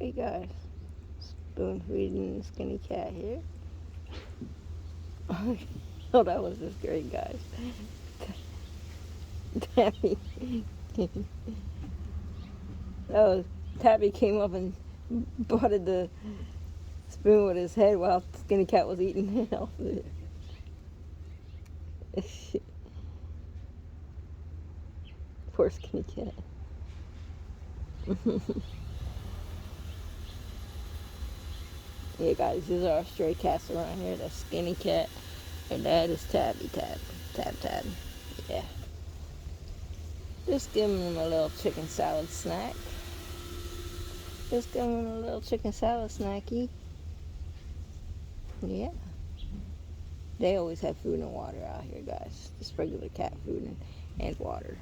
We got spoon feeding the skinny cat here. Oh, that was just great, guys. Tabby. Oh, Tabby came up and butted the spoon with his head while Skinny Cat was eating it off of it. Poor Skinny Cat. Yeah, guys, these are our stray cats around here. That's Skinny Cat. And that is Tabby Tab. Tab. Yeah. Just giving him a little chicken salad snack. Just giving him a little chicken salad snacky. Yeah. They always have food and water out here, guys. Just regular cat food and water.